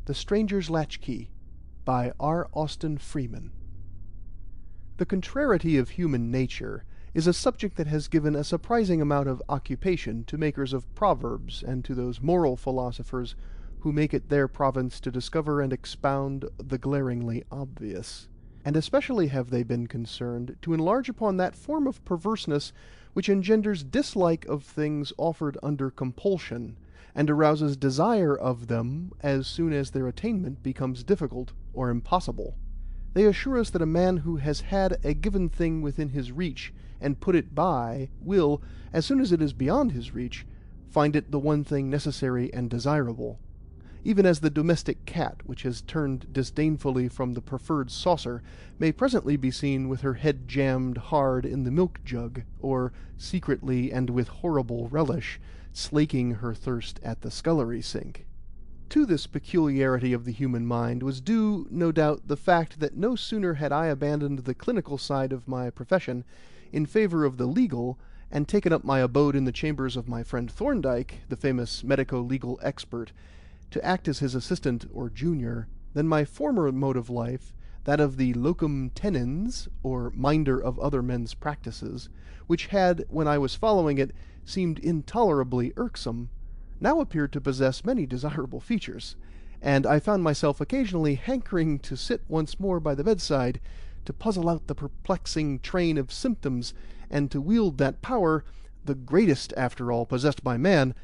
The Stranger's Latchkey by R. Austin Freeman. The contrariety of human nature is a subject that has given a surprising amount of occupation to makers of proverbs and to those moral philosophers who make it their province to discover and expound the glaringly obvious. And especially have they been concerned to enlarge upon that form of perverseness which engenders dislike of things offered under compulsion, and arouses desire of them as soon as their attainment becomes difficult or impossible. They assure us that a man who has had a given thing within his reach and put it by will, as soon as it is beyond his reach, find it the one thing necessary and desirable. Even as the domestic cat, which has turned disdainfully from the preferred saucer, may presently be seen with her head jammed hard in the milk-jug, or, secretly and with horrible relish, slaking her thirst at the scullery-sink. To this peculiarity of the human mind was due, no doubt, the fact that no sooner had I abandoned the clinical side of my profession in favour of the legal, and taken up my abode in the chambers of my friend Thorndike, the famous medico-legal expert, to act as his assistant or junior, than my former mode of life, that of the locum tenens, or minder of other men's practices, which had, when I was following it, seemed intolerably irksome, now appeared to possess many desirable features, and I found myself occasionally hankering to sit once more by the bedside, to puzzle out the perplexing train of symptoms, and to wield that power, the greatest after all possessed by man,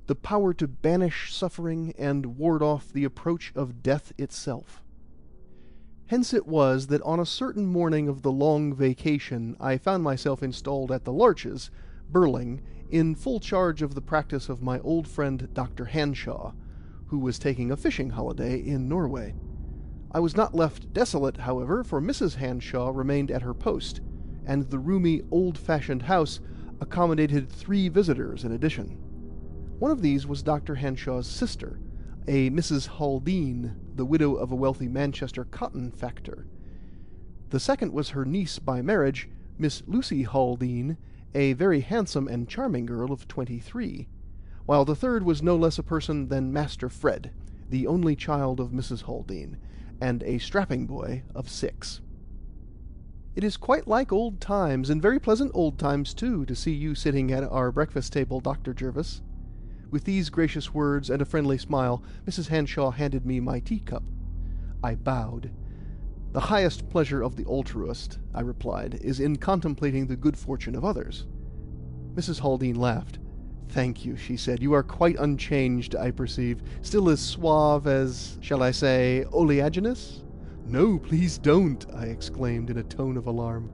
the power to banish suffering and ward off the approach of death itself. Hence it was that on a certain morning of the long vacation I found myself installed at the Larches, Burling, in full charge of the practice of my old friend Dr. Hanshaw, who was taking a fishing holiday in Norway. I was not left desolate, however, for Mrs. Hanshaw remained at her post, and the roomy, old-fashioned house accommodated 3 visitors in addition. One of these was Dr. Hanshaw's sister, a Mrs. Haldean, the widow of a wealthy Manchester cotton factor. The second was her niece by marriage, Miss Lucy Haldean, a very handsome and charming girl of 23, while the third was no less a person than Master Fred, the only child of Mrs. Haldean, and a strapping boy of 6. It is quite like old times, and very pleasant old times too, to see you sitting at our breakfast table, Dr. Jervis. With these gracious words and a friendly smile, Mrs. Hanshaw handed me my teacup. I bowed. The highest pleasure of the altruist, I replied, is in contemplating the good fortune of others. Mrs. Haldean laughed. Thank you, she said. You are quite unchanged, I perceive. Still as suave as, shall I say, oleaginous? No, please don't, I exclaimed in a tone of alarm.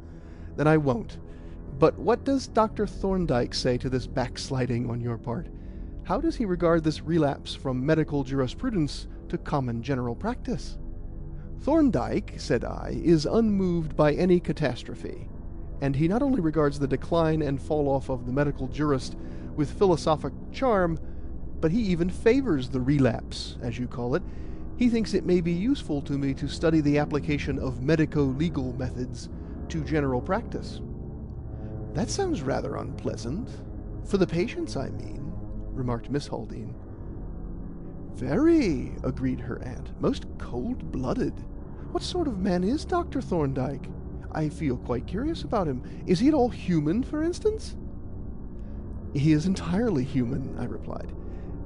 Then I won't. But what does Dr. Thorndike say to this backsliding on your part? How does he regard this relapse from medical jurisprudence to common general practice? Thorndike, said I, is unmoved by any catastrophe, and he not only regards the decline and fall-off of the medical jurist with philosophic charm, but he even favours the relapse, as you call it. He thinks it may be useful to me to study the application of medico-legal methods to general practice. That sounds rather unpleasant. For the patients, I mean, remarked Miss Haldean. Very, agreed her aunt. Most cold-blooded. What sort of man is Dr. Thorndike? I feel quite curious about him. Is he at all human, for instance? He is entirely human, I replied.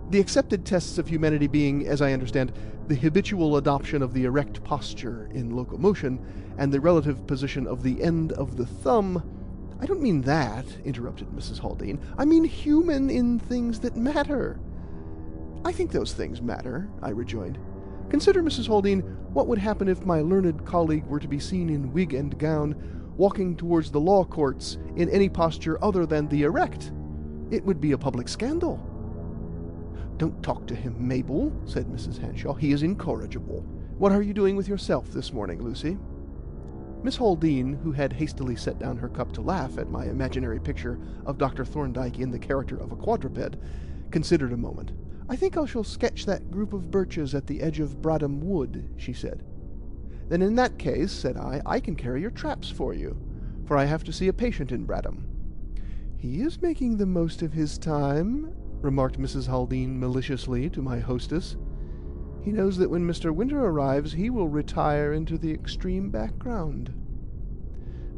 The accepted tests of humanity being, as I understand, the habitual adoption of the erect posture in locomotion, and the relative position of the end of the thumb. I don't mean that, interrupted Mrs. Haldean. I mean human in things that matter. I think those things matter, I rejoined. Consider, Mrs. Haldean, what would happen if my learned colleague were to be seen in wig and gown, walking towards the law courts in any posture other than the erect. It would be a public scandal. Don't talk to him, Mabel, said Mrs. Hanshaw. He is incorrigible. What are you doing with yourself this morning, Lucy? Miss Haldean, who had hastily set down her cup to laugh at my imaginary picture of Dr. Thorndike in the character of a quadruped, considered a moment. I think I shall sketch that group of birches at the edge of Bradham Wood, she said. Then in that case, said I can carry your traps for you, for I have to see a patient in Bradham. He is making the most of his time, remarked Mrs. Haldean maliciously to my hostess. He knows that when Mr. Winter arrives, he will retire into the extreme background.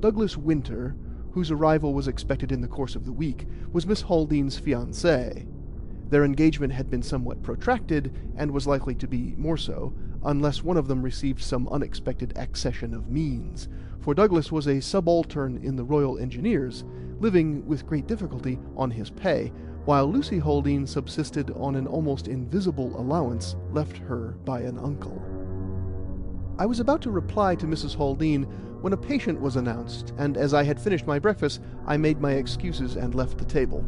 Douglas Winter, whose arrival was expected in the course of the week, was Miss Haldane's fiancé. Their engagement had been somewhat protracted, and was likely to be more so, unless one of them received some unexpected accession of means, for Douglas was a subaltern in the Royal Engineers, living with great difficulty on his pay, while Lucy Haldane subsisted on an almost invisible allowance left her by an uncle. I was about to reply to Mrs. Haldane when a patient was announced, and as I had finished my breakfast, I made my excuses and left the table.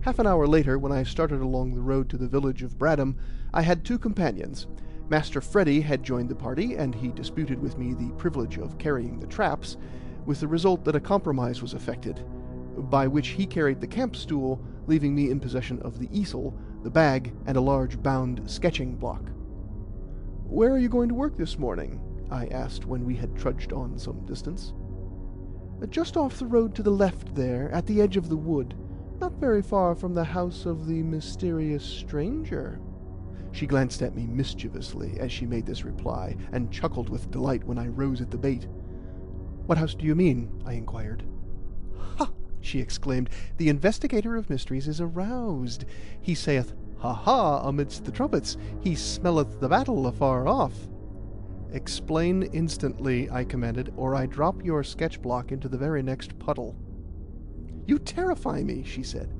Half an hour later, when I started along the road to the village of Bradham, I had two companions. Master Freddy had joined the party, and he disputed with me the privilege of carrying the traps, with the result that a compromise was effected, by which he carried the camp stool, leaving me in possession of the easel, the bag, and a large bound sketching block. "Where are you going to work this morning?" I asked when we had trudged on some distance. "Just off the road to the left there, at the edge of the wood, not very far from the house of the mysterious stranger." She glanced at me mischievously as she made this reply, and chuckled with delight when I rose at the bait. "What house do you mean?" I inquired. "Ha!" she exclaimed, "the investigator of mysteries is aroused. He saith, 'Ha ha!' amidst the trumpets. He smelleth the battle afar off." "Explain instantly," I commanded, "or I drop your sketch-block into the very next puddle." "You terrify me," she said.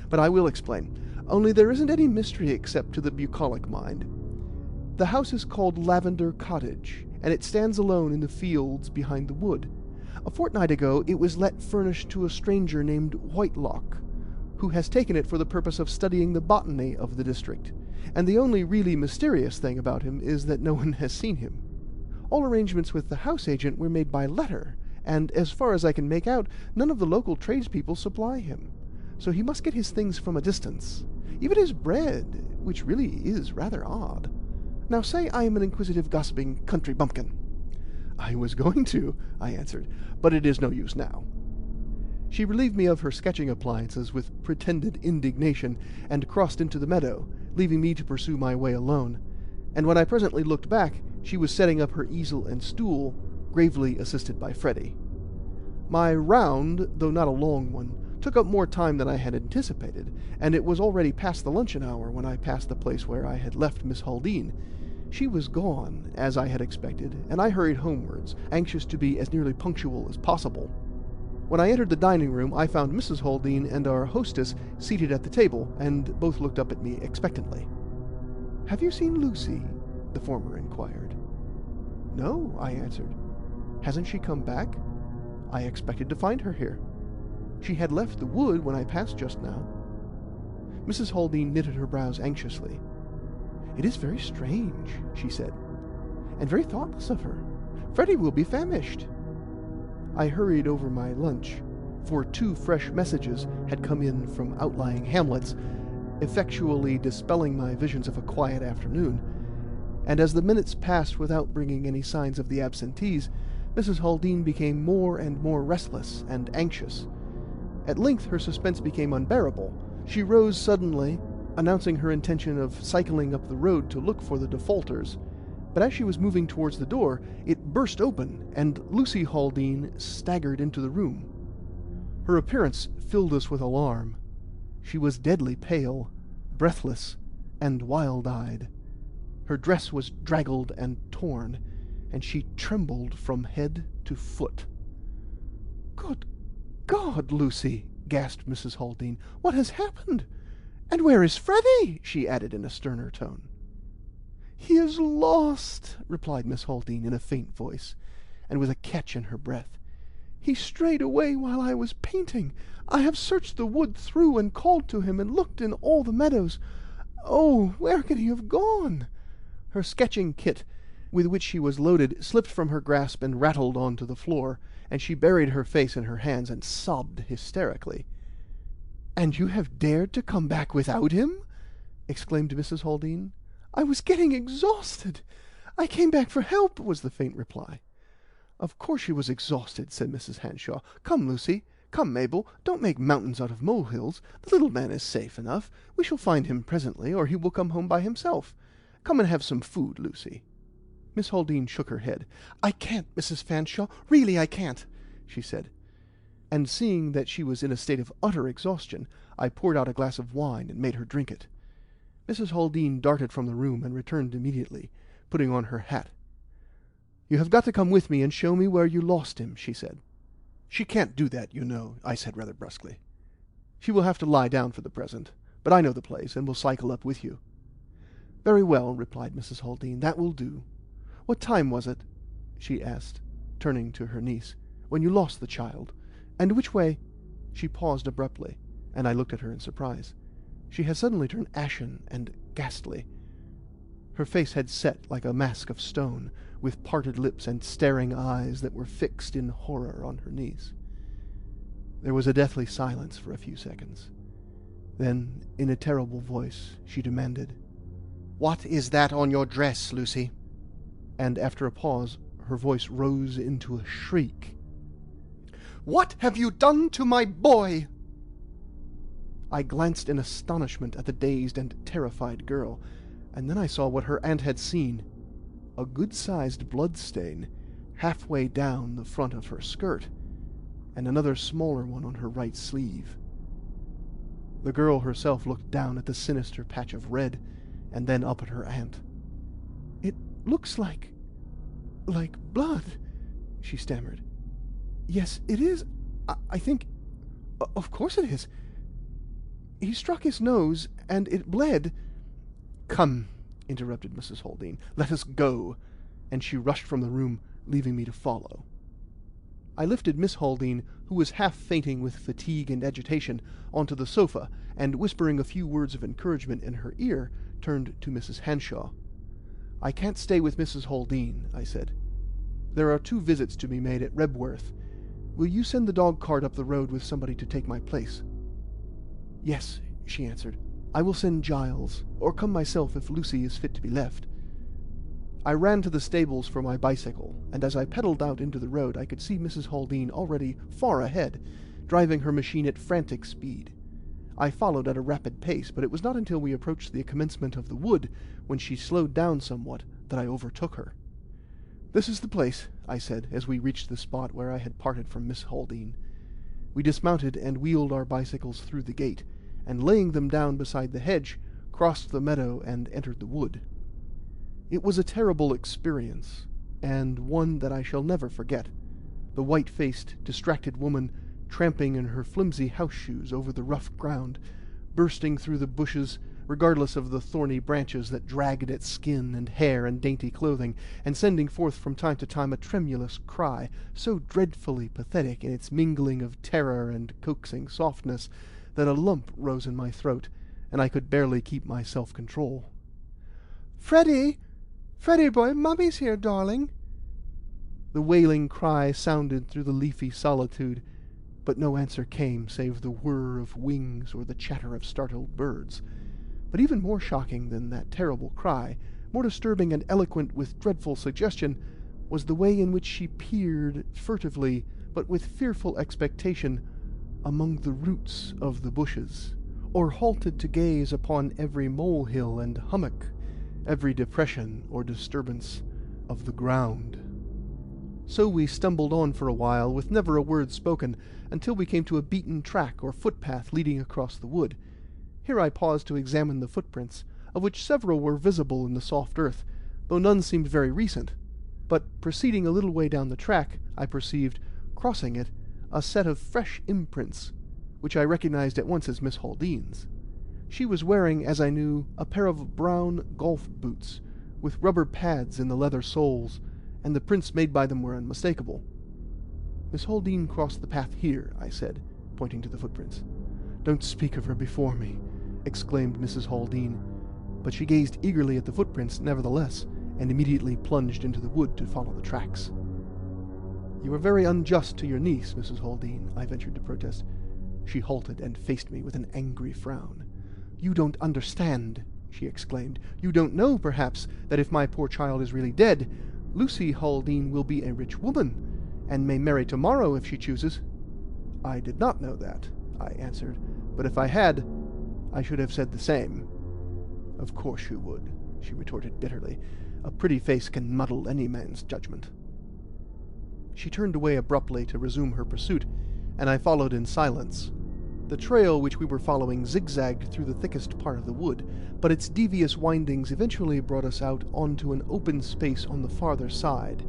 "But I will explain. Only there isn't any mystery except to the bucolic mind. The house is called Lavender Cottage, and it stands alone in the fields behind the wood. A fortnight ago it was let furnished to a stranger named Whitelock, who has taken it for the purpose of studying the botany of the district, and the only really mysterious thing about him is that no one has seen him. All arrangements with the house agent were made by letter, and, as far as I can make out, none of the local tradespeople supply him. So he must get his things from a distance, even his bread, which really is rather odd. Now say I am an inquisitive, gossiping country bumpkin." "I was going to," I answered, "but it is no use now." She relieved me of her sketching appliances with pretended indignation, and crossed into the meadow, leaving me to pursue my way alone, and when I presently looked back, she was setting up her easel and stool, gravely assisted by Freddy. My round, though not a long one, took up more time than I had anticipated, and it was already past the luncheon hour when I passed the place where I had left Miss Haldane. She was gone, as I had expected, and I hurried homewards, anxious to be as nearly punctual as possible. When I entered the dining-room, I found Mrs. Haldane and our hostess seated at the table, and both looked up at me expectantly. "Have you seen Lucy?" the former inquired. "No," I answered. "Hasn't she come back? I expected to find her here. She had left the wood when I passed just now." Mrs. Haldane knitted her brows anxiously. "It is very strange," she said, "and very thoughtless of her. Freddy will be famished." I hurried over my lunch, for 2 fresh messages had come in from outlying hamlets, effectually dispelling my visions of a quiet afternoon, and as the minutes passed without bringing any signs of the absentees, Mrs. Haldane became more and more restless and anxious. At length her suspense became unbearable. She rose suddenly, announcing her intention of cycling up the road to look for the defaulters, but as she was moving towards the door, it burst open, and Lucy Haldane staggered into the room. Her appearance filled us with alarm. She was deadly pale, breathless, and wild-eyed. Her dress was draggled and torn, and she trembled from head to foot. "Good God, Lucy!" gasped Mrs. Haldane. "What has happened? And where is Freddy?" she added in a sterner tone. "He is lost," replied Miss Haldane in a faint voice, and with a catch in her breath. "He strayed away while I was painting. I have searched the wood through, and called to him, and looked in all the meadows. Oh, where can he have gone?" Her sketching kit, with which she was loaded, slipped from her grasp and rattled on to the floor, and she buried her face in her hands and sobbed hysterically. "And you have dared to come back without him?" exclaimed Mrs. Haldane. "I was getting exhausted. I came back for help," was the faint reply. "Of course she was exhausted," said Mrs. Hanshaw. "Come, Lucy. Come, Mabel. Don't make mountains out of molehills. The little man is safe enough. We shall find him presently, or he will come home by himself. Come and have some food, Lucy." Miss Haldean shook her head. "I can't, Mrs. Fanshawe. Really, I can't," she said. And seeing that she was in a state of utter exhaustion, I poured out a glass of wine and made her drink it. Mrs. Haldean darted from the room and returned immediately, putting on her hat. "You have got to come with me and show me where you lost him," she said. "She can't do that, you know," I said rather brusquely. "She will have to lie down for the present, but I know the place, and will cycle up with you." "Very well," replied Mrs. Haldean. "That will do. What time was it," she asked, turning to her niece, "when you lost the child? And which way—" She paused abruptly, and I looked at her in surprise. She had suddenly turned ashen and ghastly. Her face had set like a mask of stone, with parted lips and staring eyes that were fixed in horror on her niece. There was a deathly silence for a few seconds. Then, in a terrible voice, she demanded, "What is that on your dress, Lucy?" And after a pause, her voice rose into a shriek. "What have you done to my boy?" I glanced in astonishment at the dazed and terrified girl, and then I saw what her aunt had seen: a good-sized blood-stain halfway down the front of her skirt, and another smaller one on her right sleeve. The girl herself looked down at the sinister patch of red, and then up at her aunt. "It looks like blood," she stammered. "Yes, it is. I think... Of course it is. He struck his nose, and it bled—" "Come," interrupted Mrs. Haldean, "let us go," and she rushed from the room, leaving me to follow. I lifted Miss Haldean, who was half fainting with fatigue and agitation, onto the sofa, and whispering a few words of encouragement in her ear, turned to Mrs. Hanshaw. "I can't stay with Mrs. Haldean," I said. "There are 2 visits to be made at Rebworth. Will you send the dog-cart up the road with somebody to take my place?" "Yes," she answered. "I will send Giles, or come myself if Lucy is fit to be left." I ran to the stables for my bicycle, and as I pedalled out into the road I could see Mrs. Haldean already far ahead, driving her machine at frantic speed. I followed at a rapid pace, but it was not until we approached the commencement of the wood, when she slowed down somewhat, that I overtook her. "This is the place," I said, as we reached the spot where I had parted from Miss Haldean. We dismounted and wheeled our bicycles through the gate, and laying them down beside the hedge, crossed the meadow and entered the wood. It was a terrible experience, and one that I shall never forget. The white-faced, distracted woman tramping in her flimsy house-shoes over the rough ground, bursting through the bushes, regardless of the thorny branches that dragged at skin and hair and dainty clothing, and sending forth from time to time a tremulous cry, so dreadfully pathetic in its mingling of terror and coaxing softness, that a lump rose in my throat, and I could barely keep my self-control. "Freddie! Freddie boy, Mummy's here, darling!" The wailing cry sounded through the leafy solitude, but no answer came save the whir of wings or the chatter of startled birds. But even more shocking than that terrible cry, more disturbing and eloquent with dreadful suggestion, was the way in which she peered furtively, but with fearful expectation, among the roots of the bushes, or halted to gaze upon every molehill and hummock, every depression or disturbance of the ground. So we stumbled on for a while, with never a word spoken, until we came to a beaten track or footpath leading across the wood. Here I paused to examine the footprints, of which several were visible in the soft earth, though none seemed very recent. But proceeding a little way down the track, I perceived, crossing it, a set of fresh imprints, which I recognized at once as Miss Haldean's. She was wearing, as I knew, a pair of brown golf boots, with rubber pads in the leather soles, and the prints made by them were unmistakable. "Miss Haldean crossed the path here," I said, pointing to the footprints. "Don't speak of her before me," exclaimed Mrs. Haldean, but she gazed eagerly at the footprints nevertheless, and immediately plunged into the wood to follow the tracks. "You are very unjust to your niece, Mrs. Haldean," I ventured to protest. She halted and faced me with an angry frown. "You don't understand," she exclaimed. "You don't know, perhaps, that if my poor child is really dead, Lucy Haldean will be a rich woman, and may marry tomorrow if she chooses." "I did not know that," I answered, "but if I had, I should have said the same." "Of course you would," she retorted bitterly. "A pretty face can muddle any man's judgment." She turned away abruptly to resume her pursuit, and I followed in silence. The trail which we were following zigzagged through the thickest part of the wood, but its devious windings eventually brought us out onto an open space on the farther side.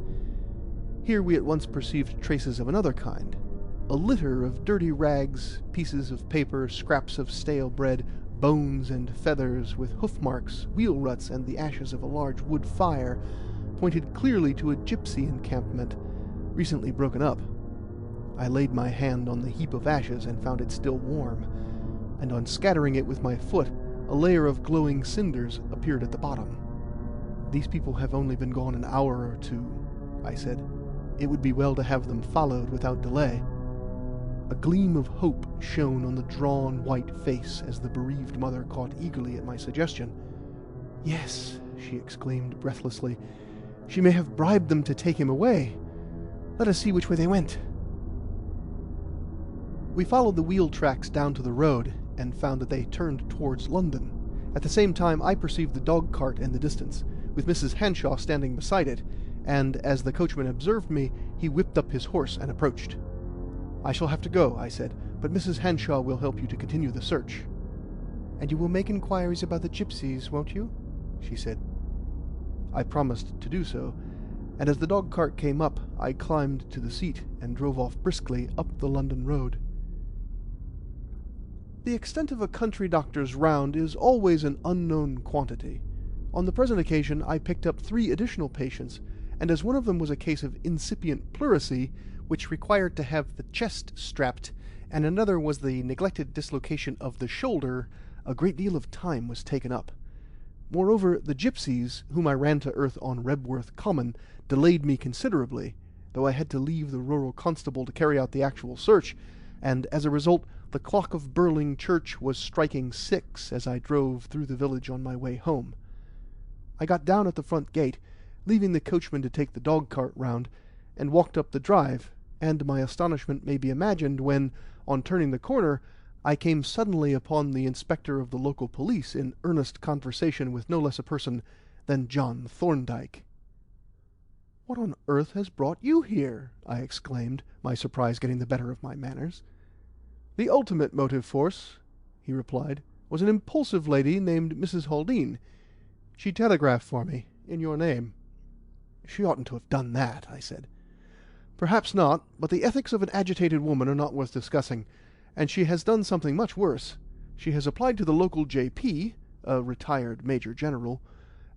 Here we at once perceived traces of another kind. A litter of dirty rags, pieces of paper, scraps of stale bread, bones and feathers, with hoof marks, wheel ruts, and the ashes of a large wood fire, pointed clearly to a gypsy encampment, recently broken up. I laid my hand on the heap of ashes and found it still warm, and on scattering it with my foot, a layer of glowing cinders appeared at the bottom. "These people have only been gone an hour or two," I said. "It would be well to have them followed without delay." A gleam of hope shone on the drawn white face as the bereaved mother caught eagerly at my suggestion. "Yes," she exclaimed breathlessly, "she may have bribed them to take him away. Let us see which way they went." We followed the wheel tracks down to the road, and found that they turned towards London. At the same time I perceived the dog-cart in the distance, with Mrs. Hanshaw standing beside it, and as the coachman observed me, he whipped up his horse and approached. "I shall have to go," I said, "but Mrs. Hanshaw will help you to continue the search." "And you will make inquiries about the gypsies, won't you?" she said. I promised to do so, and as the dog-cart came up, I climbed to the seat and drove off briskly up the London road. The extent of a country doctor's round is always an unknown quantity. On the present occasion I picked up 3 additional patients, and as one of them was a case of incipient pleurisy, which required to have the chest strapped, and another was the neglected dislocation of the shoulder, a great deal of time was taken up. Moreover, the gypsies, whom I ran to earth on Rebworth Common, delayed me considerably, though I had to leave the rural constable to carry out the actual search, and as a result the clock of Burling Church was striking 6 as I drove through the village on my way home. I got down at the front gate, leaving the coachman to take the dog-cart round, and walked up the drive, and my astonishment may be imagined when, on turning the corner, I came suddenly upon the inspector of the local police in earnest conversation with no less a person than John Thorndike. "What on earth has brought you here?" I exclaimed, my surprise getting the better of my manners. "The ultimate motive force," he replied, "was an impulsive lady named Mrs. Haldean. She telegraphed for me, in your name." "She oughtn't to have done that," I said. "Perhaps not, but the ethics of an agitated woman are not worth discussing, and she has done something much worse. She has applied to the local J.P., a retired Major General,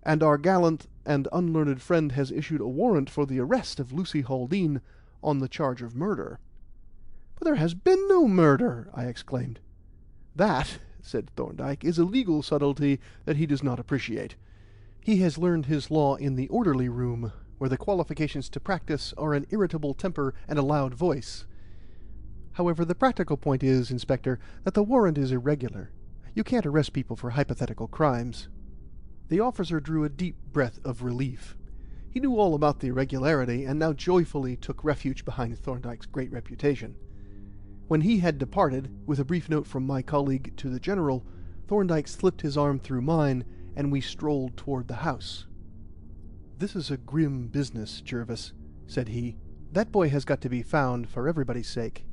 and our gallant and unlearned friend has issued a warrant for the arrest of Lucy Haldean on the charge of murder." "But there has been no murder!" I exclaimed. "That," said Thorndike, "is a legal subtlety that he does not appreciate. He has learned his law in the orderly room, where the qualifications to practice are an irritable temper and a loud voice. However, the practical point is, Inspector, that the warrant is irregular. You can't arrest people for hypothetical crimes." The officer drew a deep breath of relief. He knew all about the irregularity, and now joyfully took refuge behind Thorndike's great reputation. When he had departed, with a brief note from my colleague to the General, Thorndike slipped his arm through mine, and we strolled toward the house. "This is a grim business, Jervis," said he. "That boy has got to be found, for everybody's sake.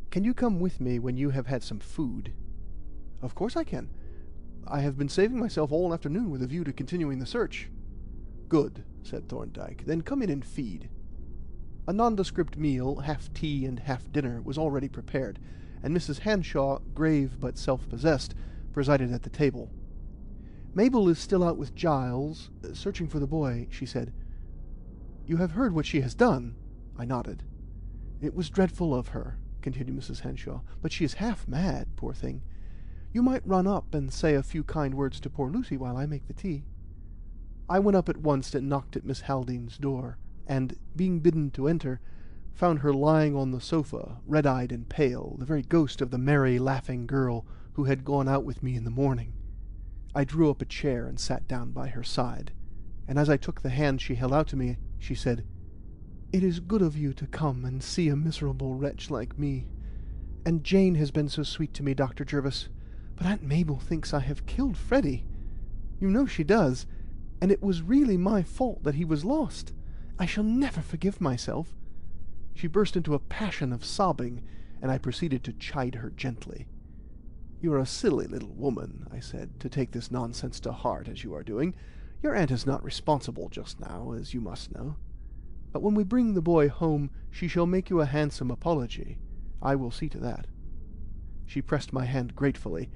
Can you come with me when you have had some food?" "Of course I can. I have been saving myself all afternoon with a view to continuing the search." "Good," said Thorndike. "Then come in and feed." A nondescript meal, half tea and half dinner, was already prepared, and Mrs. Hanshaw, grave but self-possessed, presided at the table. "Mabel is still out with Giles, searching for the boy," she said. "You have heard what she has done?" I nodded. "It was dreadful of her," continued Mrs. Hanshaw, "but she is half mad, poor thing. You might run up and say a few kind words to poor Lucy while I make the tea." I went up at once and knocked at Miss Haldean's door, and, being bidden to enter, found her lying on the sofa, red-eyed and pale, the very ghost of the merry, laughing girl who had gone out with me in the morning. I drew up a chair and sat down by her side, and as I took the hand she held out to me, she said, "It is good of you to come and see a miserable wretch like me. And Jane has been so sweet to me, Dr. Jervis, but Aunt Mabel thinks I have killed Freddie. You know she does, and it was really my fault that he was lost. I shall never forgive myself." She burst into a passion of sobbing, and I proceeded to chide her gently. "You are a silly little woman," I said, "to take this nonsense to heart as you are doing. Your aunt is not responsible just now, as you must know. But when we bring the boy home, she shall make you a handsome apology. I will see to that." She pressed my hand gratefully,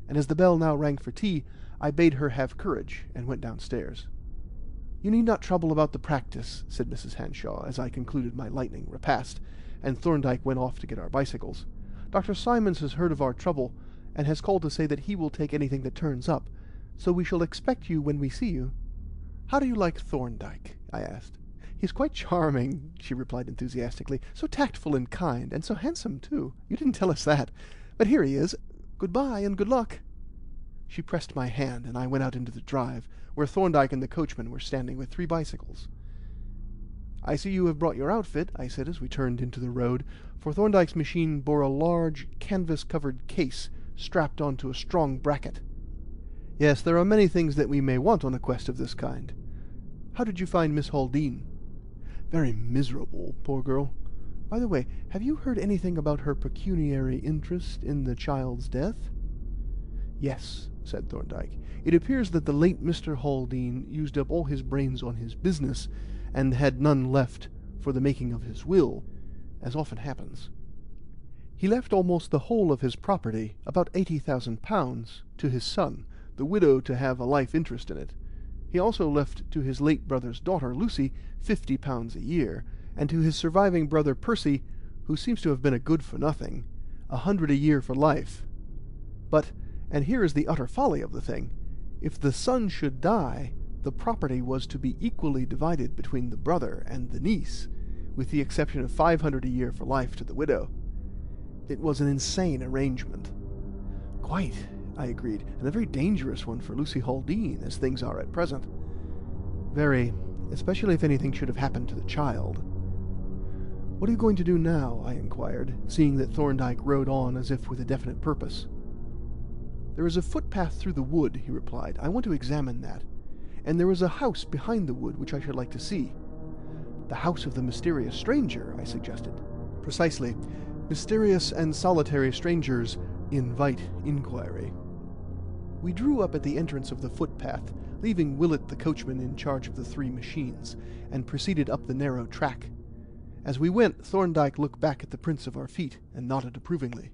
and as the bell now rang for tea, I bade her have courage, and went downstairs. "You need not trouble about the practice," said Mrs. Hanshaw, as I concluded my lightning repast, and Thorndike went off to get our bicycles. "Dr. Simons has heard of our trouble, and has called to say that he will take anything that turns up, so we shall expect you when we see you." "How do you like Thorndike?" I asked. "He's quite charming," she replied enthusiastically. "So tactful and kind, and so handsome, too. You didn't tell us that. But here he is. Good-bye, and good luck." She pressed my hand, and I went out into the drive, where Thorndike and the coachman were standing with 3 bicycles. "I see you have brought your outfit," I said as we turned into the road, for Thorndike's machine bore a large, canvas-covered case strapped onto a strong bracket. "Yes, there are many things that we may want on a quest of this kind. How did you find Miss Haldean?" "Very miserable, poor girl. By the way, have you heard anything about her pecuniary interest in the child's death?" "Yes," said Thorndike. "It appears that the late Mr. Haldean used up all his brains on his business, and had none left for the making of his will, as often happens. He left almost the whole of his property, about £80,000, to his son, the widow to have a life interest in it. He also left to his late brother's daughter, Lucy, £50 a year, and to his surviving brother Percy, who seems to have been a good-for-nothing, 100 a year for life. But, and here is the utter folly of the thing, if the son should die, the property was to be equally divided between the brother and the niece, with the exception of 500 a year for life to the widow. It was an insane arrangement." "Quite," I agreed, "and a very dangerous one for Lucy Haldean, as things are at present." "Very, especially if anything should have happened to the child." "What are you going to do now?" I inquired, seeing that Thorndike rode on as if with a definite purpose. "There is a footpath through the wood," he replied. "I want to examine that. And there is a house behind the wood which I should like to see." "The house of the mysterious stranger," I suggested. "Precisely. Mysterious and solitary strangers invite inquiry." We drew up at the entrance of the footpath, leaving Willett the coachman in charge of the 3 machines, and proceeded up the narrow track. As we went, Thorndike looked back at the prints of our feet, and nodded approvingly.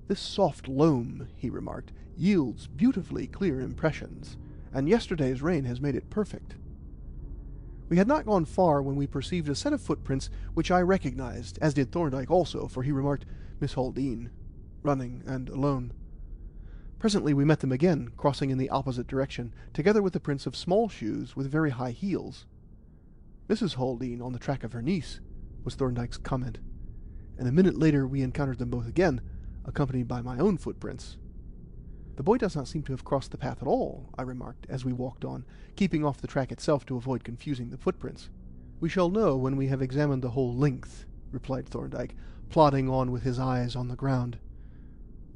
"This soft loam," he remarked, "yields beautifully clear impressions, and yesterday's rain has made it perfect." We had not gone far when we perceived a set of footprints which I recognized, as did Thorndike also, for he remarked, "Miss Haldean," running and alone. Presently we met them again, crossing in the opposite direction, together with the prints of small shoes with very high heels. "Mrs. Haldean on the track of her niece," was Thorndike's comment, and a minute later we encountered them both again, accompanied by my own footprints. "The boy does not seem to have crossed the path at all," I remarked, as we walked on, keeping off the track itself to avoid confusing the footprints. "We shall know when we have examined the whole length," replied Thorndike, plodding on with his eyes on the ground.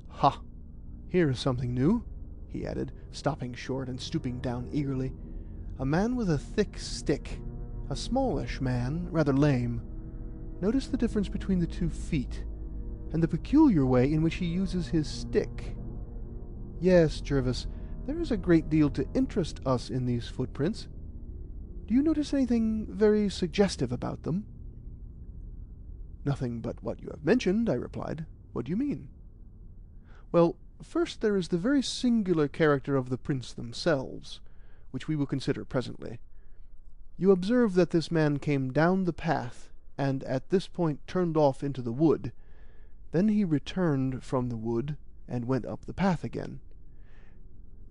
"Ha! Here is something new," he added, stopping short and stooping down eagerly. "A man with a thick stick. A smallish man, rather lame. Notice the difference between the 2 feet, and the peculiar way in which he uses his stick. Yes, Jervis, there is a great deal to interest us in these footprints. Do you notice anything very suggestive about them?" "Nothing but what you have mentioned," I replied. "What do you mean?" "Well, first there is the very singular character of the prints themselves, which we will consider presently. You observe that this man came down the path, and at this point turned off into the wood. Then he returned from the wood, and went up the path again.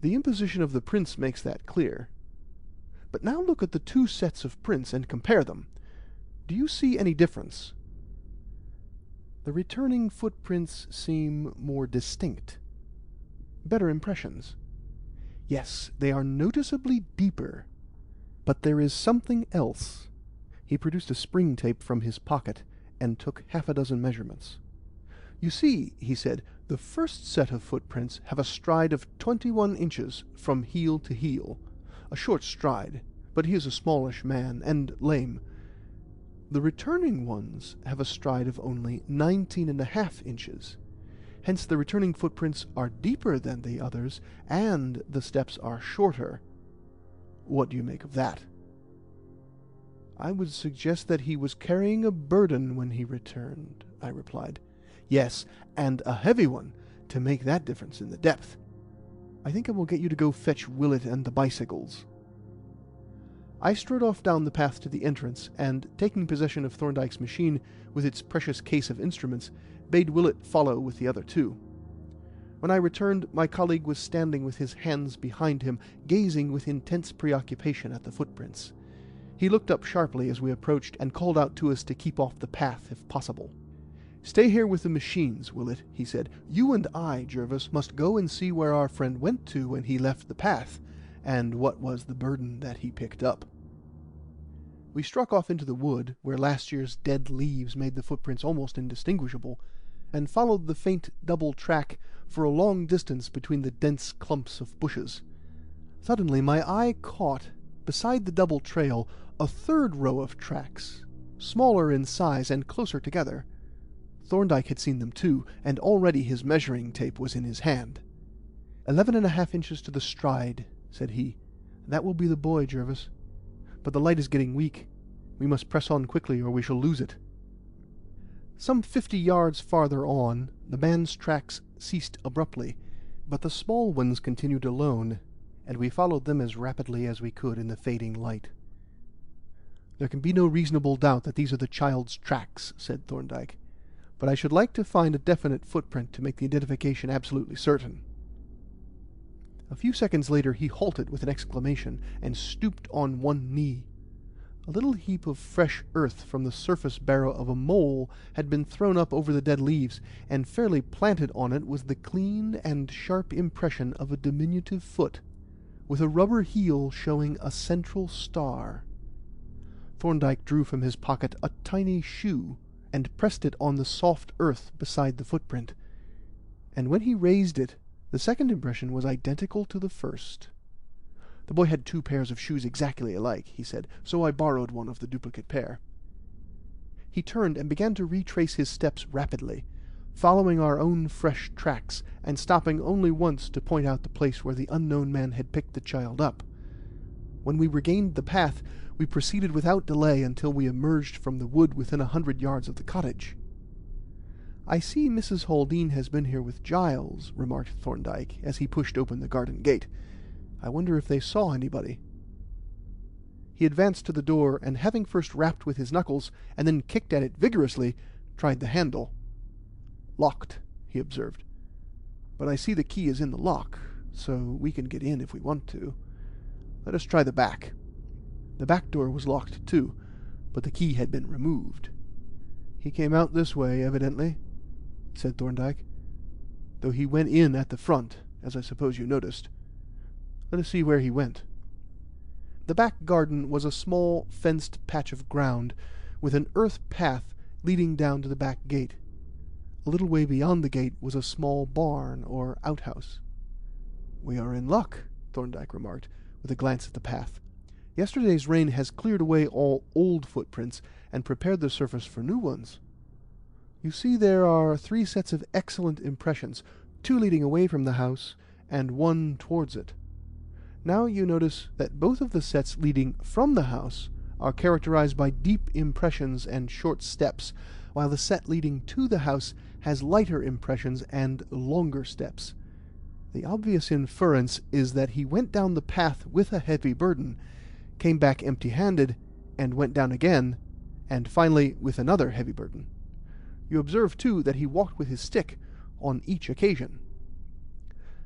The imposition of the prints makes that clear. But now look at the 2 sets of prints and compare them. Do you see any difference?" "The returning footprints seem more distinct. Better impressions." "Yes, they are noticeably deeper. But there is something else." He produced a spring tape from his pocket, and took 6 measurements. "You see," he said, "the first set of footprints have a stride of 21 inches from heel to heel, a short stride, but he is a smallish man, and lame. The returning ones have a stride of only 19.5 inches. Hence the returning footprints are deeper than the others, and the steps are shorter. What do you make of that?" "I would suggest that he was carrying a burden when he returned," I replied. "Yes, and a heavy one, to make that difference in the depth. I think I will get you to go fetch Willett and the bicycles." I strode off down the path to the entrance, and, taking possession of Thorndyke's machine with its precious case of instruments, bade Willett follow with the other two. When I returned, my colleague was standing with his hands behind him, gazing with intense preoccupation at the footprints. He looked up sharply as we approached, and called out to us to keep off the path if possible. "Stay here with the machines, Willett," he said. "You and I, Jervis, must go and see where our friend went to when he left the path, and what was the burden that he picked up." We struck off into the wood, where last year's dead leaves made the footprints almost indistinguishable, and followed the faint double track for a long distance between the dense clumps of bushes. Suddenly my eye caught, beside the double trail, a third row of tracks, smaller in size and closer together. Thorndike had seen them too, and already his measuring tape was in his hand. 11.5 inches to the stride," said he. "That will be the boy, Jervis. But the light is getting weak. We must press on quickly, or we shall lose it." Some 50 yards farther on, the man's tracks ceased abruptly, but the small ones continued alone, and we followed them as rapidly as we could in the fading light. "There can be no reasonable doubt that these are the child's tracks," said Thorndike, "but I should like to find a definite footprint to make the identification absolutely certain." A few seconds later he halted with an exclamation, and stooped on one knee. A little heap of fresh earth from the surface barrow of a mole had been thrown up over the dead leaves, and fairly planted on it was the clean and sharp impression of a diminutive foot, with a rubber heel showing a central star. Thorndike drew from his pocket a tiny shoe, and pressed it on the soft earth beside the footprint, and when he raised it, the second impression was identical to the first. "The boy had 2 pairs of shoes exactly alike," he said, "so I borrowed one of the duplicate pair." He turned and began to retrace his steps rapidly, following our own fresh tracks, and stopping only once to point out the place where the unknown man had picked the child up. When we regained the path, we proceeded without delay until we emerged from the wood within 100 yards of the cottage. "I see Mrs. Haldean has been here with Giles," remarked Thorndike, as he pushed open the garden gate. "I wonder if they saw anybody." He advanced to the door, and having first rapped with his knuckles, and then kicked at it vigorously, tried the handle. "Locked," he observed. "But I see the key is in the lock, so we can get in if we want to. Let us try the back." The back door was locked too, but the key had been removed. "He came out this way, evidently," said Thorndike, "though he went in at the front, as I suppose you noticed. Let us see where he went." The back garden was a small fenced patch of ground, with an earth path leading down to the back gate. A little way beyond the gate was a small barn or outhouse. "We are in luck," Thorndike remarked, with a glance at the path. "Yesterday's rain has cleared away all old footprints, and prepared the surface for new ones. You see there are 3 sets of excellent impressions, 2 leading away from the house, and 1 towards it. Now you notice that both of the sets leading from the house are characterized by deep impressions and short steps, while the set leading to the house has lighter impressions and longer steps. The obvious inference is that he went down the path with a heavy burden, came back empty-handed, and went down again, and finally with another heavy burden. You observe, too, that he walked with his stick on each occasion."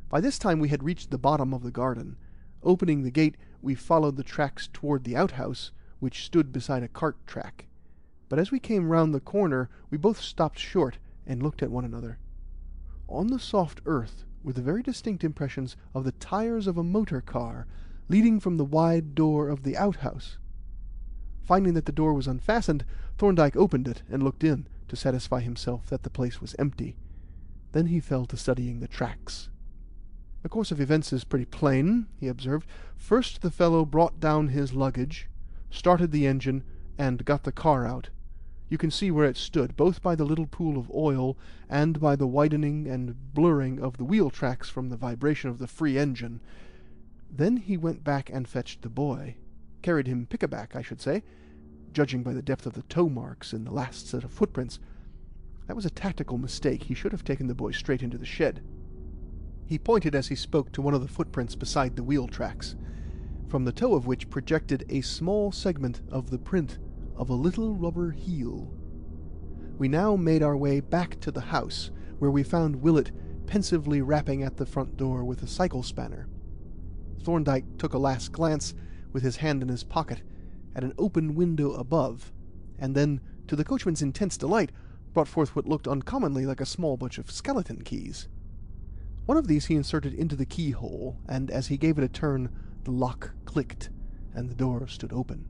By this time we had reached the bottom of the garden. Opening the gate, we followed the tracks toward the outhouse, which stood beside a cart track. But as we came round the corner, we both stopped short and looked at one another. On the soft earth were the very distinct impressions of the tires of a motor car, leading from the wide door of the outhouse. Finding that the door was unfastened, Thorndike opened it and looked in, to satisfy himself that the place was empty. Then he fell to studying the tracks. "The course of events is pretty plain," he observed. "First the fellow brought down his luggage, started the engine, and got the car out. You can see where it stood, both by the little pool of oil and by the widening and blurring of the wheel tracks from the vibration of the free engine. Then he went back and fetched the boy. Carried him pick-a-back, I should say, judging by the depth of the toe marks in the last set of footprints. That was a tactical mistake. He should have taken the boy straight into the shed." He pointed as he spoke to one of the footprints beside the wheel tracks, from the toe of which projected a small segment of the print of a little rubber heel. We now made our way back to the house, where we found Willett pensively rapping at the front door with a cycle spanner. Thorndike took a last glance, with his hand in his pocket, at an open window above, and then, to the coachman's intense delight, brought forth what looked uncommonly like a small bunch of skeleton keys. One of these he inserted into the keyhole, and as he gave it a turn, the lock clicked, and the door stood open.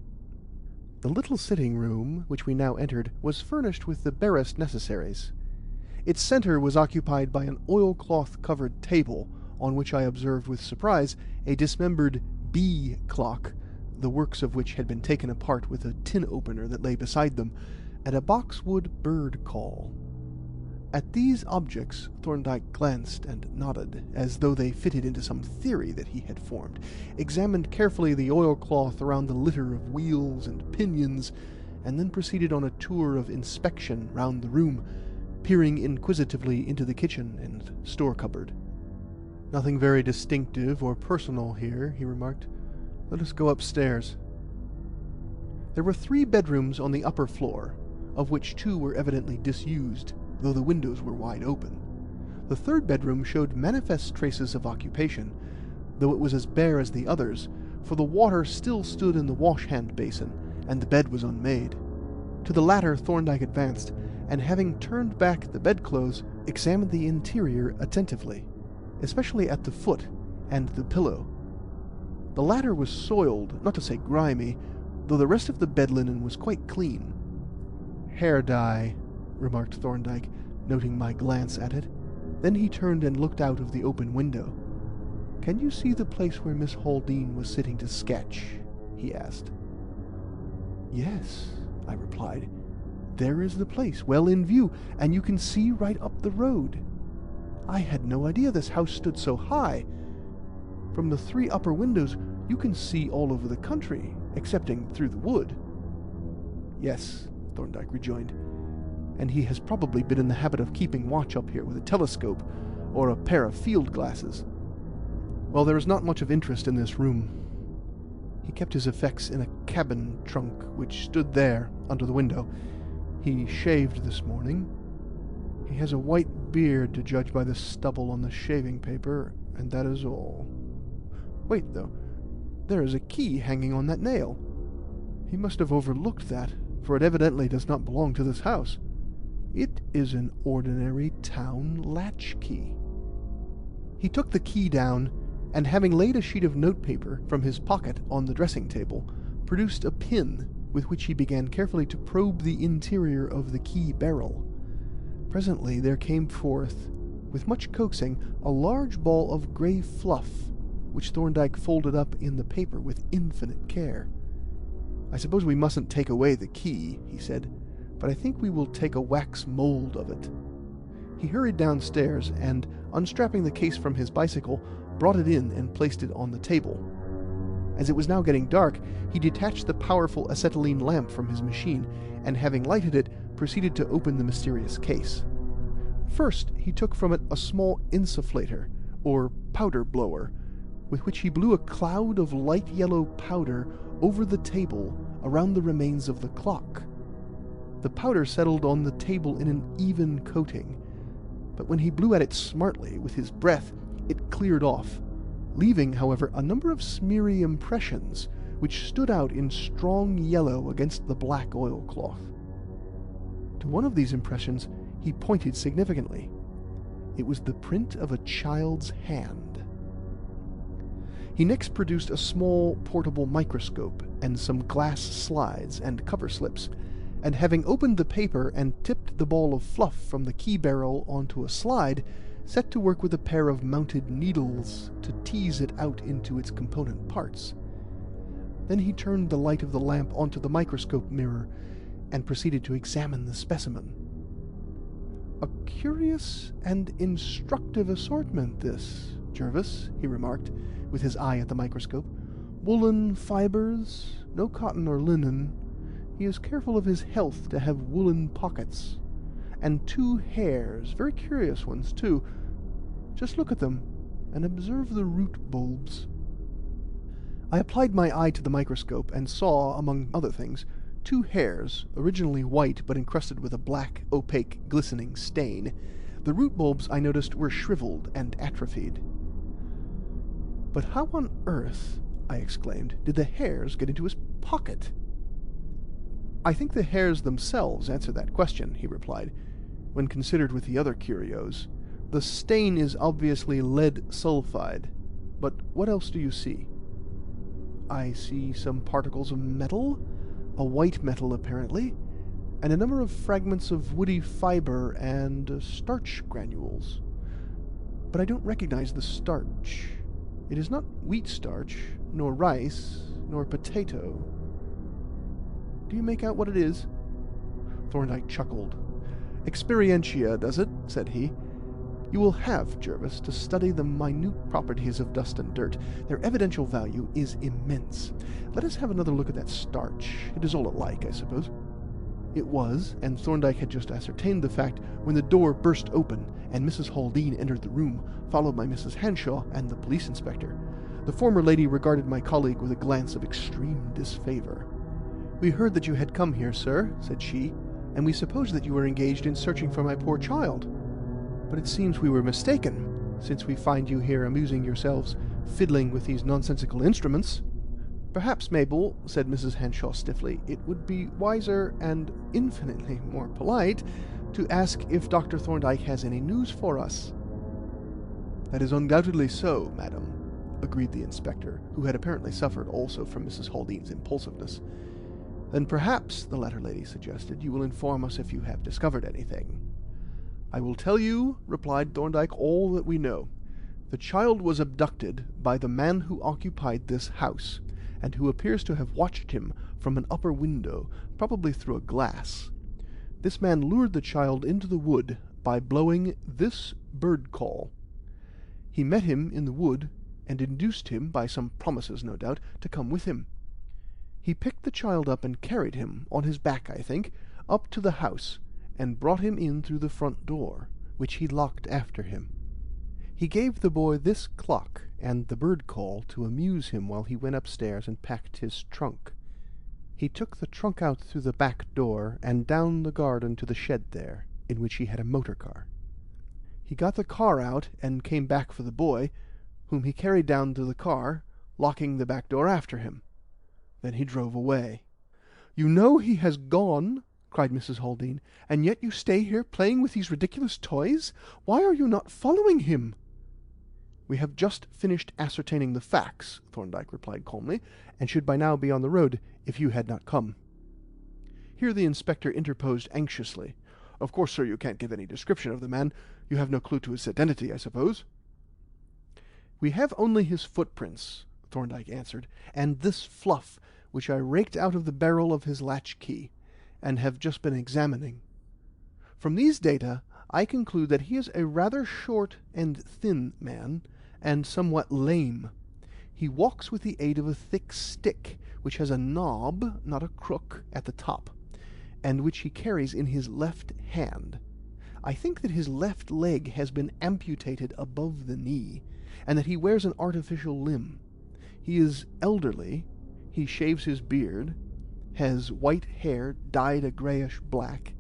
The little sitting-room, which we now entered, was furnished with the barest necessaries. Its centre was occupied by an oilcloth-covered table, on which I observed with surprise a dismembered bee clock, the works of which had been taken apart with a tin opener that lay beside them, and a boxwood bird call. At these objects Thorndike glanced and nodded, as though they fitted into some theory that he had formed, examined carefully the oilcloth around the litter of wheels and pinions, and then proceeded on a tour of inspection round the room, peering inquisitively into the kitchen and store cupboard. "Nothing very distinctive or personal here," he remarked. "Let us go upstairs." There were 3 bedrooms on the upper floor, of which 2 were evidently disused, though the windows were wide open. The 3rd bedroom showed manifest traces of occupation, though it was as bare as the others, for the water still stood in the wash-hand basin, and the bed was unmade. To the latter Thorndike advanced, and having turned back the bedclothes, examined the interior attentively, especially at the foot and the pillow. The latter was soiled, not to say grimy, though the rest of the bed linen was quite clean. "Hair dye," remarked Thorndike, noting my glance at it. Then he turned and looked out of the open window. "Can you see the place where Miss Haldean was sitting to sketch?" he asked. "Yes," I replied. "There is the place, well in view, and you can see right up the road. I had no idea this house stood so high. From the 3 upper windows you can see all over the country, excepting through the wood." "Yes," Thorndike rejoined, "and he has probably been in the habit of keeping watch up here with a telescope or a pair of field glasses. Well, there is not much of interest in this room. He kept his effects in a cabin trunk which stood there under the window. He shaved this morning. He has a white beard, to judge by the stubble on the shaving paper, and that is all. Wait, though, there is a key hanging on that nail. He must have overlooked that, for it evidently does not belong to this house. It is an ordinary town latchkey." He took the key down, and having laid a sheet of notepaper from his pocket on the dressing-table, produced a pin with which he began carefully to probe the interior of the key barrel. Presently there came forth, with much coaxing, a large ball of grey fluff, which Thorndike folded up in the paper with infinite care. "I suppose we mustn't take away the key," he said, "but I think we will take a wax mould of it." He hurried downstairs, and, unstrapping the case from his bicycle, brought it in and placed it on the table. As it was now getting dark, he detached the powerful acetylene lamp from his machine, and having lighted it, proceeded to open the mysterious case. First he took from it a small insufflator, or powder blower, with which he blew a cloud of light yellow powder over the table around the remains of the clock. The powder settled on the table in an even coating, but when he blew at it smartly with his breath, it cleared off, leaving, however, a number of smeary impressions which stood out in strong yellow against the black oilcloth. To one of these impressions he pointed significantly. It was the print of a child's hand. He next produced a small portable microscope and some glass slides and cover slips, and having opened the paper and tipped the ball of fluff from the key barrel onto a slide, set to work with a pair of mounted needles to tease it out into its component parts. Then he turned the light of the lamp onto the microscope mirror and proceeded to examine the specimen. "A curious and instructive assortment, this, Jervis," he remarked, with his eye at the microscope. "Woolen fibers, no cotton or linen. He is careful of his health to have woolen pockets. And 2 hairs, very curious ones, too. Just look at them, and observe the root bulbs." I applied my eye to the microscope, and saw, among other things, 2 hairs, originally white but encrusted with a black, opaque, glistening stain. The root bulbs, I noticed, were shriveled and atrophied. "But how on earth," I exclaimed, "did the hairs get into his pocket?" "I think the hairs themselves answer that question," he replied, "when considered with the other curios. The stain is obviously lead sulfide. But what else do you see?" "I see some particles of metal, a white metal apparently, and a number of fragments of woody fiber and starch granules. But I don't recognize the starch. It is not wheat starch, nor rice, nor potato. Do you make out what it is?" Thorndike chuckled. "Experientia does it," said he. "You will have, Jervis, to study the minute properties of dust and dirt. Their evidential value is immense. Let us have another look at that starch. It is all alike, I suppose." It was, and Thorndike had just ascertained the fact, when the door burst open, and Mrs. Haldean entered the room, followed by Mrs. Hanshaw and the police inspector. The former lady regarded my colleague with a glance of extreme disfavour. "We heard that you had come here, sir," said she, "and we supposed that you were engaged in searching for my poor child. But it seems we were mistaken, since we find you here amusing yourselves fiddling with these nonsensical instruments." "Perhaps, Mabel," said Mrs. Hanshaw stiffly, "it would be wiser and infinitely more polite to ask if Dr. Thorndike has any news for us." "That is undoubtedly so, madam," agreed the inspector, who had apparently suffered also from Mrs. Haldean's impulsiveness. "Then perhaps," the latter lady suggested, "you will inform us if you have discovered anything." "I will tell you," replied Thorndike, "all that we know. The child was abducted by the man who occupied this house, and who appears to have watched him from an upper window, probably through a glass. This man lured the child into the wood by blowing this bird call. He met him in the wood, and induced him, by some promises no doubt, to come with him. He picked the child up and carried him, on his back I think, up to the house, and brought him in through the front door, which he locked after him. He gave the boy this clock and the bird call to amuse him while he went upstairs and packed his trunk. He took the trunk out through the back door and down the garden to the shed there, in which he had a motor car. He got the car out and came back for the boy, whom he carried down to the car, locking the back door after him. Then he drove away." "You know he has gone," cried Mrs. Haldean, "and yet you stay here playing with these ridiculous toys. Why are you not following him?" "We have just finished ascertaining the facts," Thorndike replied calmly, "and should by now be on the road if you had not come." Here the inspector interposed anxiously. "Of course, sir, you can't give any description of the man. You have no clue to his identity, I suppose?" "We have only his footprints," Thorndike answered, "and this fluff, which I raked out of the barrel of his latchkey, and have just been examining. From these data I conclude that he is a rather short and thin man, and somewhat lame. He walks with the aid of a thick stick, which has a knob, not a crook, at the top, and which he carries in his left hand. I think that his left leg has been amputated above the knee, and that he wears an artificial limb. He is elderly, he shaves his beard, has white hair dyed a greyish black,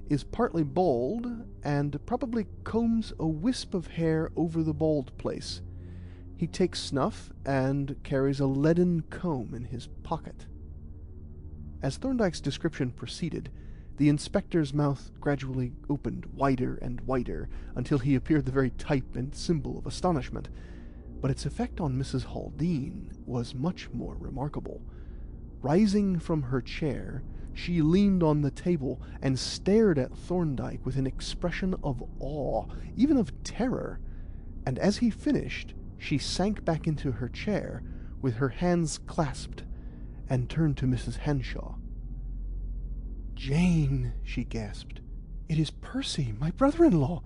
is partly bald, and probably combs a wisp of hair over the bald place. He takes snuff, and carries a leaden comb in his pocket." As Thorndike's description proceeded, the inspector's mouth gradually opened wider and wider, until he appeared the very type and symbol of astonishment. But its effect on Mrs. Haldean was much more remarkable. Rising from her chair, she leaned on the table and stared at Thorndike with an expression of awe, even of terror, and as he finished, she sank back into her chair, with her hands clasped, and turned to Mrs. Hanshaw. "Jane," she gasped, "it is Percy, my brother-in-law.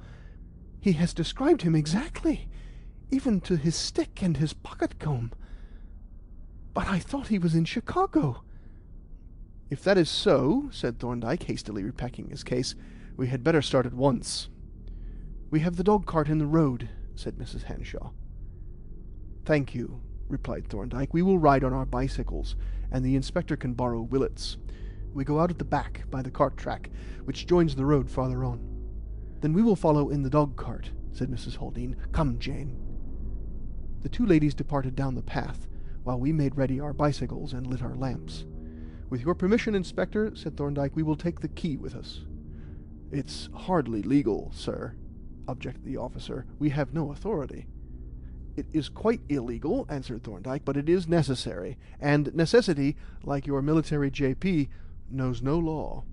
He has described him exactly, even to his stick and his pocket-comb. But I thought he was in Chicago." "If that is so," said Thorndike, hastily repacking his case, "we had better start at once." "We have the dog-cart in the road," said Mrs. Hanshaw. "Thank you," replied Thorndike. "We will ride on our bicycles, and the inspector can borrow Willet's. We go out at the back, by the cart track, which joins the road farther on." "Then we will follow in the dog-cart," said Mrs. Haldean. "Come, Jane." The two ladies departed down the path, while we made ready our bicycles and lit our lamps. "With your permission, Inspector," said Thorndike, "we will take the key with us." "It's hardly legal, sir," objected the officer. "We have no authority." "It is quite illegal," answered Thorndike, "but it is necessary, and necessity, like your military J.P., knows no law."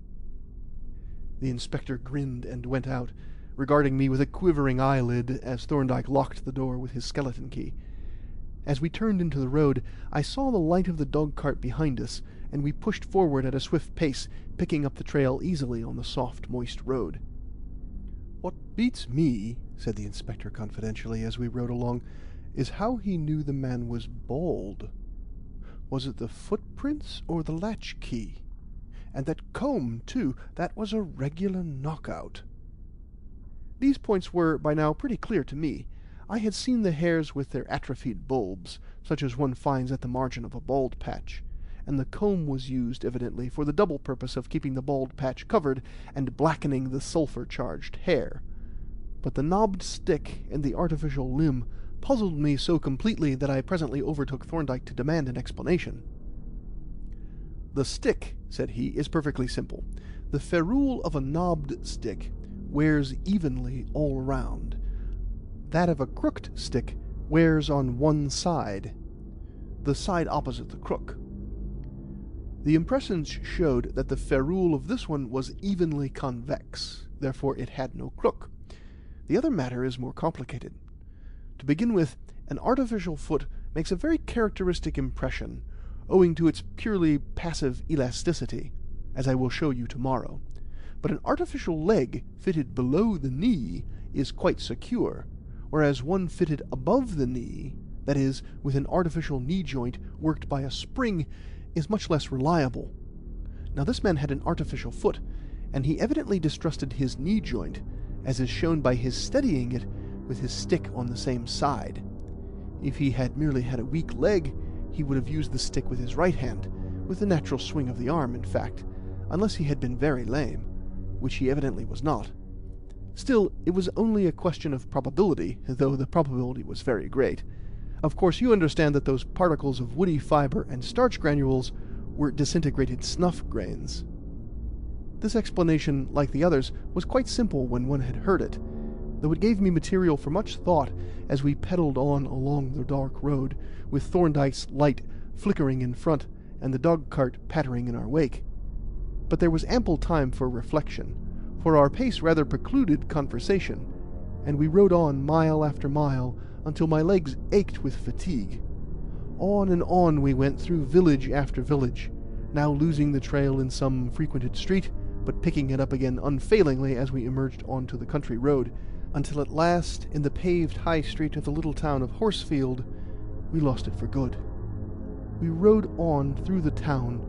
The inspector grinned and went out, regarding me with a quivering eyelid as Thorndike locked the door with his skeleton key. As we turned into the road, I saw the light of the dog-cart behind us, and we pushed forward at a swift pace, picking up the trail easily on the soft, moist road. "What beats me," said the inspector confidentially as we rode along, "is how he knew the man was bald. Was it the footprints or the latchkey? And that comb, too, that was a regular knockout." These points were by now pretty clear to me. I had seen the hairs with their atrophied bulbs, such as one finds at the margin of a bald patch, and the comb was used, evidently, for the double purpose of keeping the bald patch covered and blackening the sulphur-charged hair. But the knobbed stick and the artificial limb puzzled me so completely that I presently overtook Thorndike to demand an explanation. "The stick," said he, "is perfectly simple. The ferrule of a knobbed stick wears evenly all round. That of a crooked stick wears on one side, the side opposite the crook. The impressions showed that the ferrule of this one was evenly convex, therefore it had no crook. The other matter is more complicated. To begin with, an artificial foot makes a very characteristic impression, owing to its purely passive elasticity, as I will show you tomorrow. But an artificial leg fitted below the knee is quite secure, whereas one fitted above the knee, that is, with an artificial knee joint worked by a spring, is much less reliable. Now this man had an artificial foot, and he evidently distrusted his knee joint, as is shown by his steadying it with his stick on the same side. If he had merely had a weak leg, he would have used the stick with his right hand, with the natural swing of the arm, in fact, unless he had been very lame, which he evidently was not. Still, it was only a question of probability, though the probability was very great. Of course, you understand that those particles of woody fiber and starch granules were disintegrated snuff grains. This explanation, like the others, was quite simple when one had heard it, though it gave me material for much thought as we pedalled on along the dark road, with Thorndike's light flickering in front and the dog-cart pattering in our wake. But there was ample time for reflection, for our pace rather precluded conversation, and we rode on mile after mile until my legs ached with fatigue. On and on we went through village after village, now losing the trail in some frequented street, but picking it up again unfailingly as we emerged onto the country road, until at last, in the paved high street of the little town of Horsefield, we lost it for good. We rode on through the town,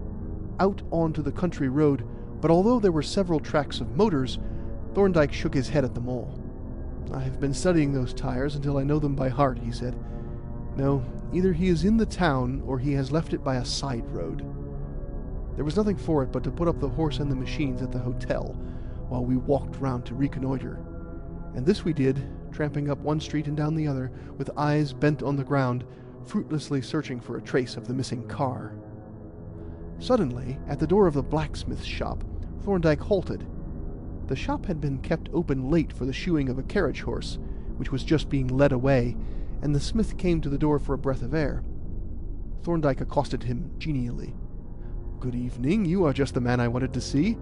out onto the country road, but although there were several tracks of motors, Thorndike shook his head at them all. "I have been studying those tires until I know them by heart," he said. "No, either he is in the town or he has left it by a side road." There was nothing for it but to put up the horse and the machines at the hotel, while we walked round to reconnoitre. And this we did, tramping up one street and down the other, with eyes bent on the ground, fruitlessly searching for a trace of the missing car. Suddenly, at the door of the blacksmith's shop, Thorndike halted. The shop had been kept open late for the shoeing of a carriage horse, which was just being led away, and the smith came to the door for a breath of air. Thorndike accosted him genially. Good evening. You are just the man I wanted to see.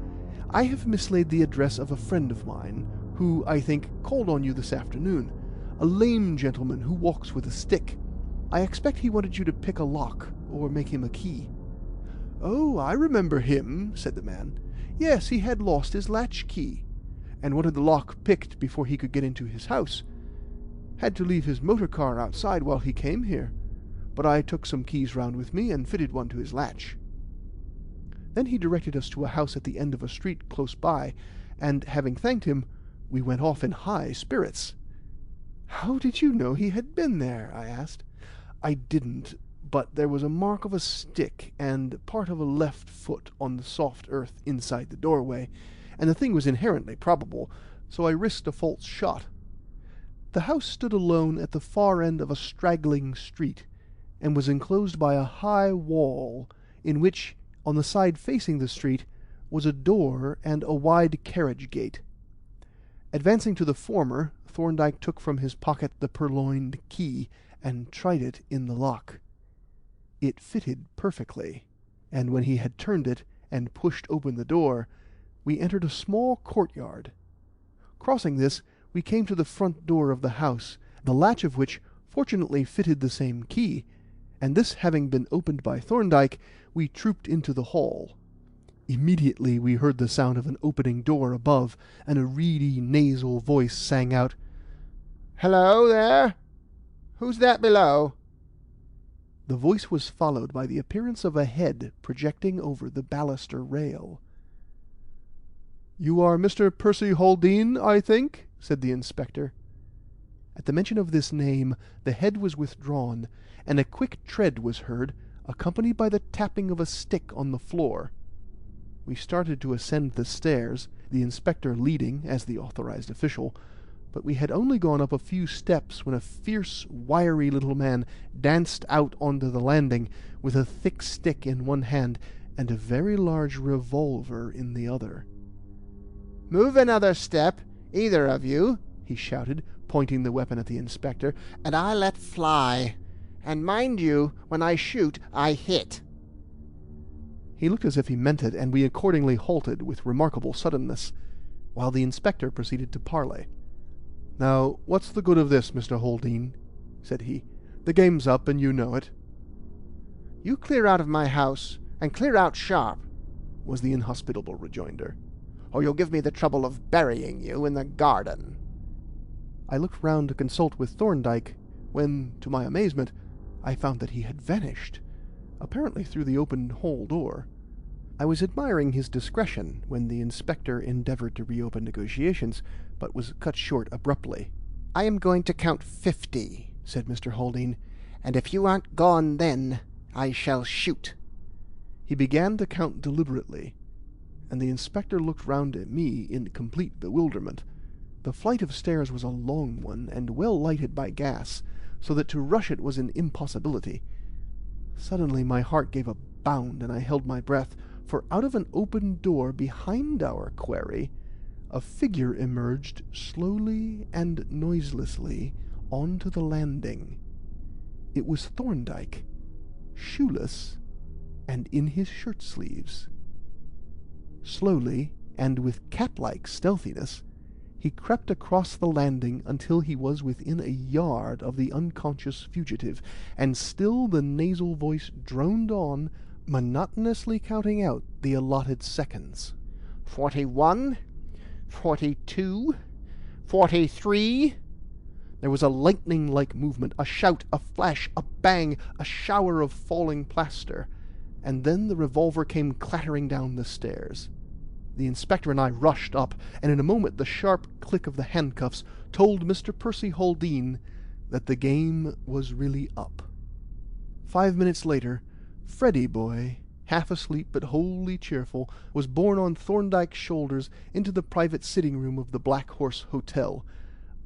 I have mislaid the address of a friend of mine, who, I think, called on you this afternoon. A lame gentleman who walks with a stick. I expect he wanted you to pick a lock, or make him a key." "Oh, I remember him," said the man. "Yes, he had lost his latchkey, and wanted the lock picked before he could get into his house. Had to leave his motor car outside while he came here, but I took some keys round with me and fitted one to his latch." Then he directed us to a house at the end of a street close by, and, having thanked him, we went off in high spirits. "How did you know he had been there?" I asked. "I didn't, but there was a mark of a stick and part of a left foot on the soft earth inside the doorway, and the thing was inherently probable, so I risked a false shot." The house stood alone at the far end of a straggling street, and was enclosed by a high wall, in which, on the side facing the street, was a door and a wide carriage gate. Advancing to the former, Thorndike took from his pocket the purloined key, and tried it in the lock. It fitted perfectly, and when he had turned it, and pushed open the door, we entered a small courtyard. Crossing this, we came to the front door of the house, the latch of which fortunately fitted the same key, and this having been opened by Thorndike, we trooped into the hall. Immediately we heard the sound of an opening door above, and a reedy nasal voice sang out, "Hello there! Who's that below?" The voice was followed by the appearance of a head projecting over the baluster rail. "You are Mr. Percy Haldean, I think?" said the inspector. At the mention of this name the head was withdrawn, and a quick tread was heard, accompanied by the tapping of a stick on the floor. We started to ascend the stairs, the inspector leading as the authorized official, but we had only gone up a few steps when a fierce, wiry little man danced out onto the landing, with a thick stick in one hand and a very large revolver in the other. "Move another step, either of you," he shouted, pointing the weapon at the inspector, "and I let fly. And mind you, when I shoot, I hit." He looked as if he meant it, and we accordingly halted with remarkable suddenness, while the inspector proceeded to parley. "Now, what's the good of this, Mr. Haldean?" said he. "The game's up, and you know it." "You clear out of my house, and clear out sharp," was the inhospitable rejoinder, "or you'll give me the trouble of burying you in the garden." I looked round to consult with Thorndike, when, to my amazement, I found that he had vanished, apparently through the open hall door. I was admiring his discretion when the inspector endeavoured to reopen negotiations, but was cut short abruptly. "I am going to count 50, said Mr. Haldean, "and if you aren't gone then, I shall shoot." He began to count deliberately, and the inspector looked round at me in complete bewilderment. The flight of stairs was a long one, and well lighted by gas, so that to rush it was an impossibility. Suddenly my heart gave a bound, and I held my breath, for out of an open door behind our quarry a figure emerged slowly and noiselessly on to the landing. It was Thorndike, shoeless, and in his shirt-sleeves. Slowly, and with cat-like stealthiness, he crept across the landing until he was within a yard of the unconscious fugitive, and still the nasal voice droned on, monotonously counting out the allotted seconds. 41, 42, 43. There was a lightning-like movement, a shout, a flash, a bang, a shower of falling plaster, and then the revolver came clattering down the stairs. The inspector and I rushed up, and in a moment the sharp click of the handcuffs told Mr. Percy Haldean that the game was really up. 5 minutes later, Freddy boy, half asleep but wholly cheerful, was borne on Thorndike's shoulders into the private sitting-room of the Black Horse Hotel.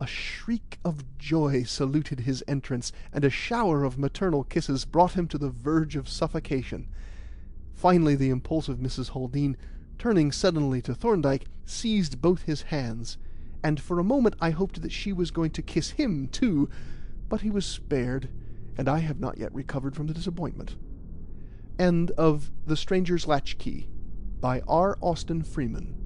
A shriek of joy saluted his entrance, and a shower of maternal kisses brought him to the verge of suffocation. Finally the impulsive Mrs. Haldean, turning suddenly to Thorndike, seized both his hands, and for a moment I hoped that she was going to kiss him too, but he was spared, and I have not yet recovered from the disappointment. End of The Stranger's Latchkey by R. Austin Freeman.